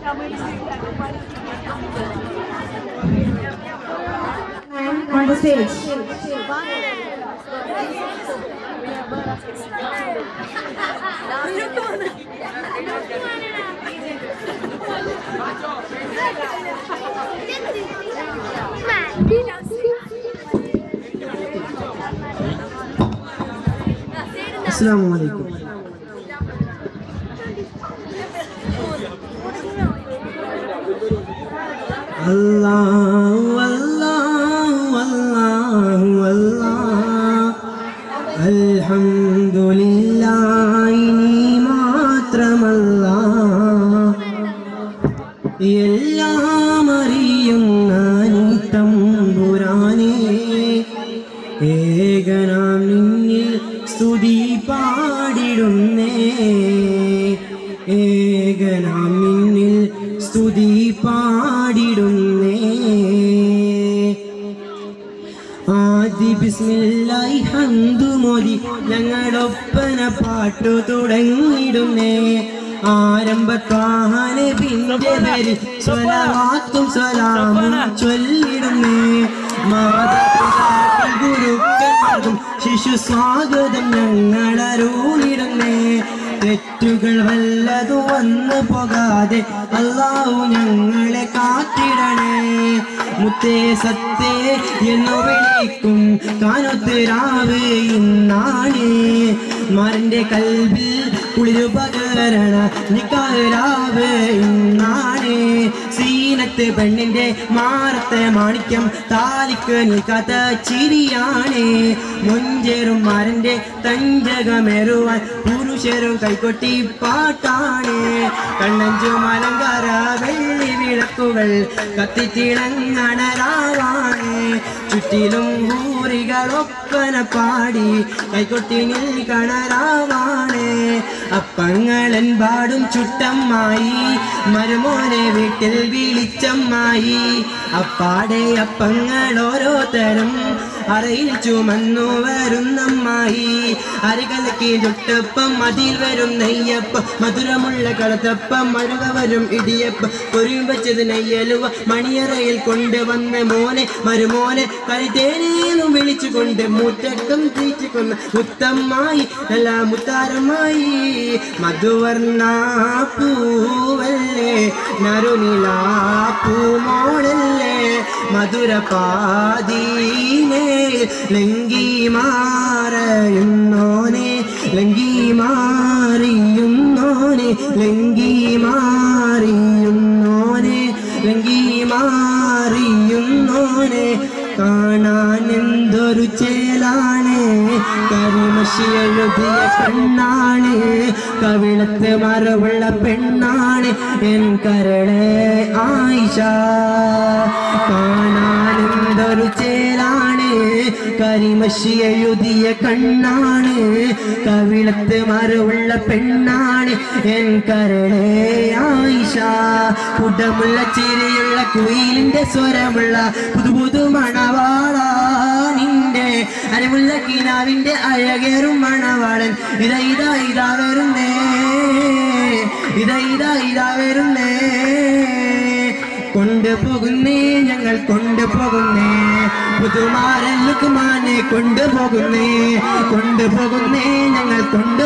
On the stage. Assalamu alaikum. Allah, Allah, Allah, Allah. Alhamdulillah, ini matramalla. എല്ലാം അറിയുന്ന നീ തമ്പുരാനേ, ഏകനാം നിന്നിൽ സ്തുതി പാടിടുന്നേ, ഏകനാം നിന്നിൽ സ്തുതി പാടിടുന്നേ. ആദി ബിസ്മില്ലാഹി ഹംദു മോദി ഞങ്ങളൊപ്പന പാട്ടു തുടങ്ങിടുന്നേ. ആരംഭത്താനെ പിന്നെ പേര് സ്വലാത്തും സ്വലാമും ചൊല്ലിടുന്നേ. മാതാപിതാക്കൾ ഗുരുക്കന്മാർക്കും ശിശു സ്വാഗതം ഞങ്ങളരുളിടുന്നേ. തെറ്റുകൾ വല്ലതും വന്നു പോകാതെ അല്ലാഹു ഞങ്ങളെ കാത്തിടണേ. മുത്തേ സത്തേ എന്നു വിളിക്കും കാനൊത്തിരാവ് ഇന്നാണ്. മരന്റെ കൽബിൽ കുളിരുപകരണ നിക്കാരാവ് ഇന്നാണ്. സീനത്ത് പെണ്ണിന്റെ മാറത്തെ മാണിക്യം താലിക്ക് നിൽക്കാത്ത ചിരിയാണ്. മുഞ്ചേറും മരന്റെ തഞ്ചകമേറുവാൻ പുരുഷരും കൈകൊട്ടി പാട്ടാണ്. കണ്ണഞ്ചും അലങ്കാര വെള്ളി വിളക്കുകൾ കത്തിത്തിളങ്ങണരാവാണ്. ചുറ്റിലും ഊറികളൊപ്പന പാടി കൈകൊട്ടി നിൽക്കണരാവാണ്. അപ്പങ്ങളൻ പാടും ചുട്ടമ്മായി മരുമോനെ വീട്ടിൽ വിളിച്ചമ്മായി. അപ്പാടെ അപ്പങ്ങൾ ഓരോ തരം അറയിൽ ചുമന്നു വരുന്നമ്മായി. അരികലക്കി ചുട്ടപ്പം അതിൽ വരും നെയ്യപ്പം മധുരമുള്ള കളത്തപ്പം മരുക വരും ഇടിയപ്പം പൊരിയും വെച്ചത് നെയ്യലുവ മണിയറയിൽ കൊണ്ടുവന്ന മോനെ മരുമോനെ കരിതേനേന്നും വിളിച്ചുകൊണ്ട് മുറ്റക്കം തീച്ചുകൊന്ന മുത്തമ്മായി നല്ല മുത്താരമായി. മധുവർണ്ണ പൂവല്ലേ നറുനിലാ പൂമോളല്ലേ മധുര പാദീനേ ലങ്കി മാറയുന്നോനെ ലങ്കി മാറിയുന്നോനെ ലങ്കി മാറിയുന്നോനെ ലങ്കി മാറിയുന്നോനെ. കാണാൻ എന്തൊരു ചേലാണ് കരിമഷി എഴുതിയ പെണ്ണാണ്. കവിളത്ത് മറവുള്ള പെണ്ണാണ് എൻ കരളെ ആയിഷ. കാണാൻ എന്തൊരു ചേലാണ് കരിമഷി എഴുതിയ കണ്ണാണ്. കവിളത്ത് മറവുള്ള പെണ്ണാണ് എൻ കരളെ ആയിഷ. കുടമുള്ള ചിരിയുള്ള കുയിലിന്റെ സ്വരമുള്ള പുതുപുതു മണവാള നിന്റെ അരിമുള്ള കിനാവിന്റെ അഴകേറും മണവാളൻ. ഇതാ ഇതാ ഇതാ വരുന്നേ ഇതാ ഇതാ ഇതാ വരുന്നേ. കൊണ്ടുപോകുന്നേ ഞങ്ങൾ കൊണ്ടുപോകുന്നേ പുതുമാരൻ ലുക്മാനെ കൊണ്ടുപോകുന്നേ കൊണ്ടുപോകുന്നേ ഞങ്ങൾ കൊണ്ടു